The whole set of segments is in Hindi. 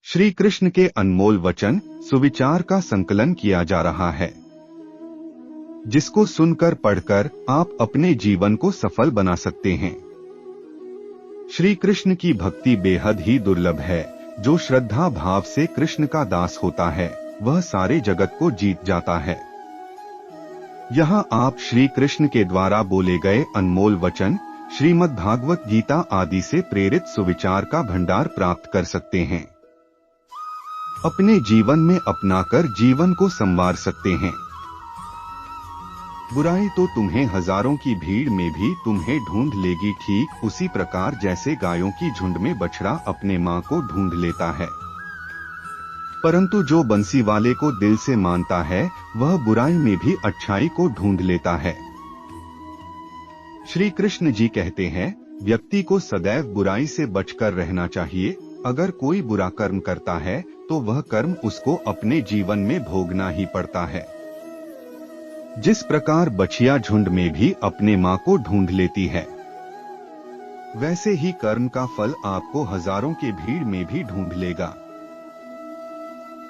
श्री कृष्ण के अनमोल वचन सुविचार का संकलन किया जा रहा है, जिसको सुनकर पढ़कर आप अपने जीवन को सफल बना सकते हैं। श्री कृष्ण की भक्ति बेहद ही दुर्लभ है। जो श्रद्धा भाव से कृष्ण का दास होता है वह सारे जगत को जीत जाता है। यहाँ आप श्री कृष्ण के द्वारा बोले गए अनमोल वचन श्रीमद् भागवत गीता आदि से प्रेरित सुविचार का भंडार प्राप्त कर सकते हैं। अपने जीवन में अपनाकर जीवन को संवार सकते हैं। बुराई तो तुम्हें हजारों की भीड़ में भी तुम्हें ढूंढ लेगी, ठीक उसी प्रकार जैसे गायों की झुंड में बछड़ा अपने मां को ढूंढ लेता है, परंतु जो बंसी वाले को दिल से मानता है वह बुराई में भी अच्छाई को ढूंढ लेता है। श्री कृष्ण जी कहते हैं, व्यक्ति को सदैव बुराई से बचकर रहना चाहिए। अगर कोई बुरा कर्म करता है तो वह कर्म उसको अपने जीवन में भोगना ही पड़ता है। जिस प्रकार बछिया झुंड में भी अपने मां को ढूंढ लेती है, वैसे ही कर्म का फल आपको हजारों की भीड़ में भी ढूंढ लेगा।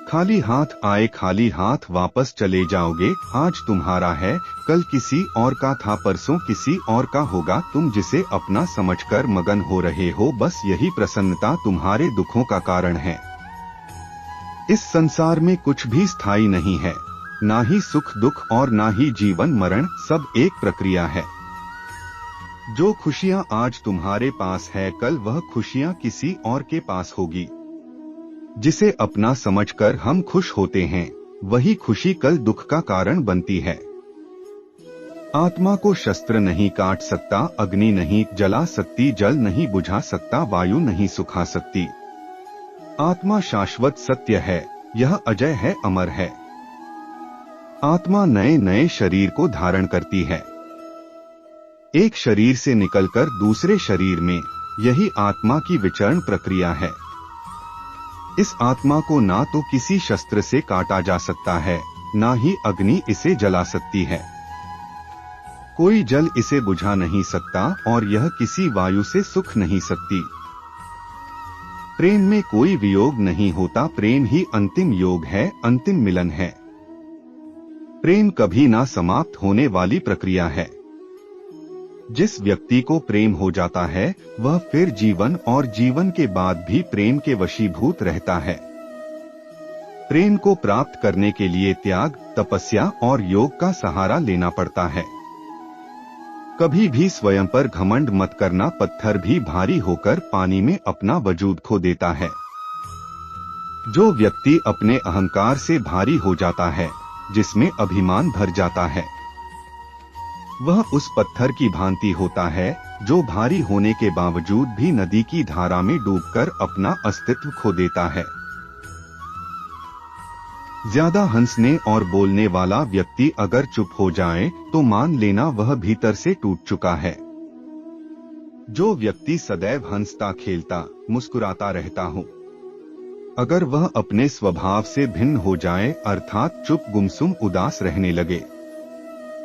खाली हाथ आए खाली हाथ वापस चले जाओगे। आज तुम्हारा है, कल किसी और का था, परसों किसी और का होगा। तुम जिसे अपना समझकर मगन हो रहे हो, बस यही प्रसन्नता तुम्हारे दुखों का कारण है। इस संसार में कुछ भी स्थायी नहीं है, ना ही सुख दुख और ना ही जीवन मरण, सब एक प्रक्रिया है। जो खुशियां आज तुम्हारे पास है, कल वह खुशियां किसी और के पास होगी। जिसे अपना समझकर हम खुश होते हैं, वही खुशी कल दुख का कारण बनती है। आत्मा को शस्त्र नहीं काट सकता, अग्नि नहीं जला सकती, जल नहीं बुझा सकता, वायु नहीं सुखा सकती। आत्मा शाश्वत सत्य है, यह अजय है, अमर है। आत्मा नए नए शरीर को धारण करती है, एक शरीर से निकलकर दूसरे शरीर में। यही आत्मा की विचरण प्रक्रिया है। इस आत्मा को ना तो किसी शस्त्र से काटा जा सकता है, ना ही अग्नि इसे जला सकती है। कोई जल इसे बुझा नहीं सकता और यह किसी वायु से सुख नहीं सकती। प्रेम में कोई वियोग नहीं होता, प्रेम ही अंतिम योग है, अंतिम मिलन है। प्रेम कभी ना समाप्त होने वाली प्रक्रिया है। जिस व्यक्ति को प्रेम हो जाता है वह फिर जीवन और जीवन के बाद भी प्रेम के वशीभूत रहता है। प्रेम को प्राप्त करने के लिए त्याग, तपस्या और योग का सहारा लेना पड़ता है। कभी भी स्वयं पर घमंड मत करना, पत्थर भी भारी होकर पानी में अपना वजूद खो देता है। जो व्यक्ति अपने अहंकार से भारी हो जाता है, जिसमें अभिमान भर जाता है, वह उस पत्थर की भांति होता है जो भारी होने के बावजूद भी नदी की धारा में डूबकर अपना अस्तित्व खो देता है। ज्यादा हंसने और बोलने वाला व्यक्ति अगर चुप हो जाए तो मान लेना वह भीतर से टूट चुका है। जो व्यक्ति सदैव हंसता खेलता मुस्कुराता रहता हो, अगर वह अपने स्वभाव से भिन्न हो जाए, अर्थात चुप गुमसुम उदास रहने लगे,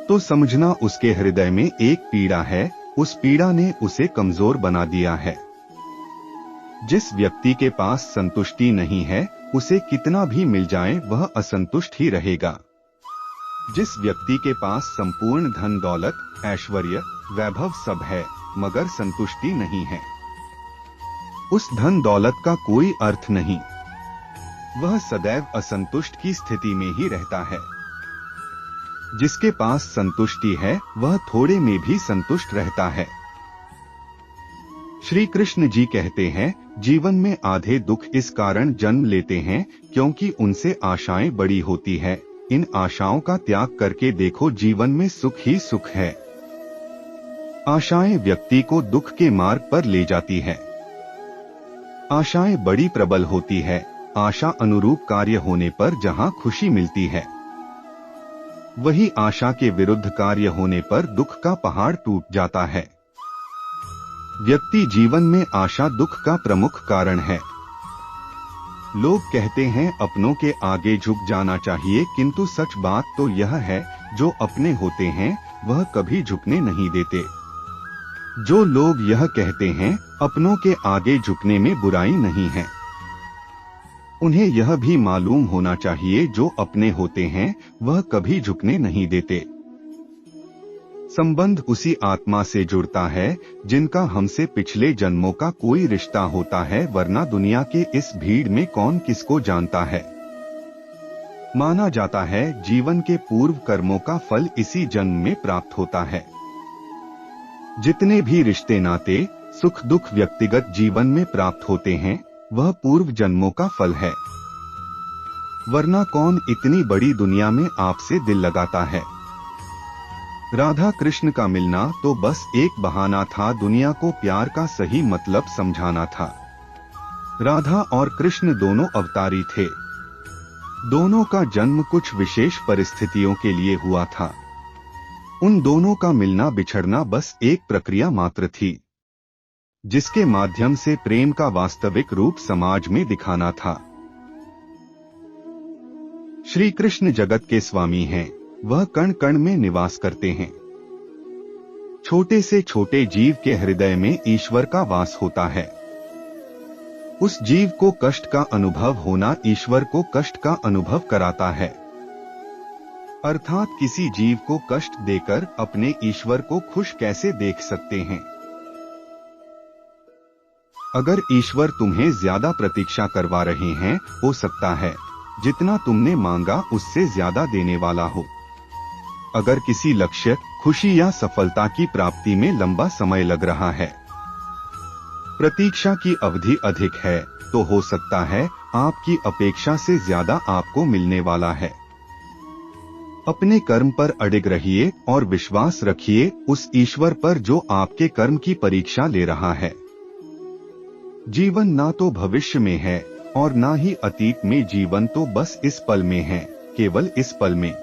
तो समझना उसके हृदय में एक पीड़ा है। उस पीड़ा ने उसे कमजोर बना दिया है। जिस व्यक्ति के पास संतुष्टि नहीं है, उसे कितना भी मिल जाए वह असंतुष्ट ही रहेगा। जिस व्यक्ति के पास संपूर्ण धन दौलत, ऐश्वर्य, वैभव सब है, मगर संतुष्टि नहीं है, उस धन दौलत का कोई अर्थ नहीं। वह सदैव असंतुष्ट की स्थिति में ही रहता है। जिसके पास संतुष्टि है वह थोड़े में भी संतुष्ट रहता है। श्री कृष्ण जी कहते हैं, जीवन में आधे दुख इस कारण जन्म लेते हैं क्योंकि उनसे आशाएं बड़ी होती है। इन आशाओं का त्याग करके देखो, जीवन में सुख ही सुख है। आशाएं व्यक्ति को दुख के मार्ग पर ले जाती है। आशाएं बड़ी प्रबल होती है। आशा अनुरूप कार्य होने पर जहां खुशी मिलती है, वही आशा के विरुद्ध कार्य होने पर दुख का पहाड़ टूट जाता है। व्यक्ति जीवन में आशा दुख का प्रमुख कारण है। लोग कहते हैं अपनों के आगे झुक जाना चाहिए, किंतु सच बात तो यह है, जो अपने होते हैं वह कभी झुकने नहीं देते। जो लोग यह कहते हैं अपनों के आगे झुकने में बुराई नहीं है, उन्हें यह भी मालूम होना चाहिए जो अपने होते हैं वह कभी झुकने नहीं देते। संबंध उसी आत्मा से जुड़ता है जिनका हमसे पिछले जन्मों का कोई रिश्ता होता है, वरना दुनिया के इस भीड़ में कौन किसको जानता है। माना जाता है जीवन के पूर्व कर्मों का फल इसी जन्म में प्राप्त होता है। जितने भी रिश्ते नाते सुख दुख व्यक्तिगत जीवन में प्राप्त होते हैं वह पूर्व जन्मों का फल है, वरना कौन इतनी बड़ी दुनिया में आपसे दिल लगाता है। राधा कृष्ण का मिलना तो बस एक बहाना था, दुनिया को प्यार का सही मतलब समझाना था। राधा और कृष्ण दोनों अवतारी थे। दोनों का जन्म कुछ विशेष परिस्थितियों के लिए हुआ था। उन दोनों का मिलना बिछड़ना बस एक प्रक्रिया मात्र थी, जिसके माध्यम से प्रेम का वास्तविक रूप समाज में दिखाना था। श्री कृष्ण जगत के स्वामी हैं, वह कण कण में निवास करते हैं। छोटे से छोटे जीव के हृदय में ईश्वर का वास होता है। उस जीव को कष्ट का अनुभव होना ईश्वर को कष्ट का अनुभव कराता है। अर्थात किसी जीव को कष्ट देकर अपने ईश्वर को खुश कैसे देख सकते हैं। अगर ईश्वर तुम्हें ज्यादा प्रतीक्षा करवा रहे हैं, हो सकता है जितना तुमने मांगा उससे ज्यादा देने वाला हो। अगर किसी लक्ष्य, खुशी या सफलता की प्राप्ति में लंबा समय लग रहा है, प्रतीक्षा की अवधि अधिक है, तो हो सकता है आपकी अपेक्षा से ज्यादा आपको मिलने वाला है। अपने कर्म पर अडिग रहिए और विश्वास रखिए उस ईश्वर पर जो आपके कर्म की परीक्षा ले रहा है। जीवन ना तो भविष्य में है और ना ही अतीत में, जीवन तो बस इस पल में है, केवल इस पल में।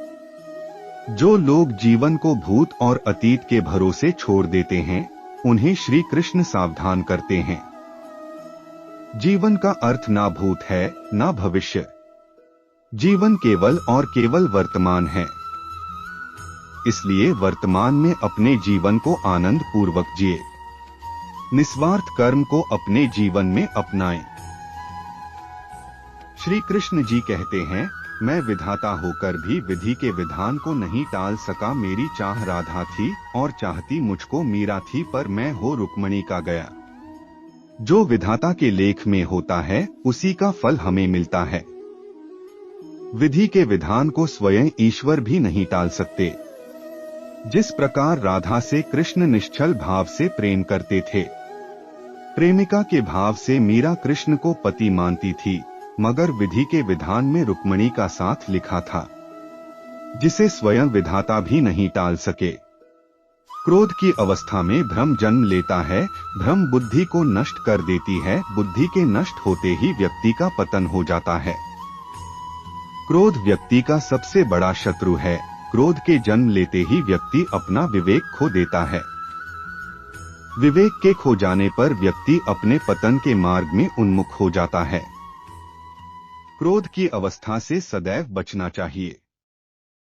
जो लोग जीवन को भूत और अतीत के भरोसे छोड़ देते हैं उन्हें श्री कृष्ण सावधान करते हैं। जीवन का अर्थ ना भूत है ना भविष्य, जीवन केवल और केवल वर्तमान है। इसलिए वर्तमान में अपने जीवन को आनंद पूर्वक जिए, निस्वार्थ कर्म को अपने जीवन में अपनाएं। श्री कृष्ण जी कहते हैं, मैं विधाता होकर भी विधि के विधान को नहीं टाल सका। मेरी चाह राधा थी और चाहती मुझको मीरा थी, पर मैं हो रुक्मणी का गया। जो विधाता के लेख में होता है उसी का फल हमें मिलता है। विधि के विधान को स्वयं ईश्वर भी नहीं टाल सकते। जिस प्रकार राधा से कृष्ण निश्चल भाव से प्रेम करते थे, प्रेमिका के भाव से मीरा कृष्ण को पति मानती थी, मगर विधि के विधान में रुक्मणी का साथ लिखा था, जिसे स्वयं विधाता भी नहीं टाल सके। क्रोध की अवस्था में भ्रम जन्म लेता है, भ्रम बुद्धि को नष्ट कर देती है, बुद्धि के नष्ट होते ही व्यक्ति का पतन हो जाता है। क्रोध व्यक्ति का सबसे बड़ा शत्रु है। क्रोध के जन्म लेते ही व्यक्ति अपना विवेक खो देता है। विवेक के खो जाने पर व्यक्ति अपने पतन के मार्ग में उन्मुख हो जाता है। क्रोध की अवस्था से सदैव बचना चाहिए।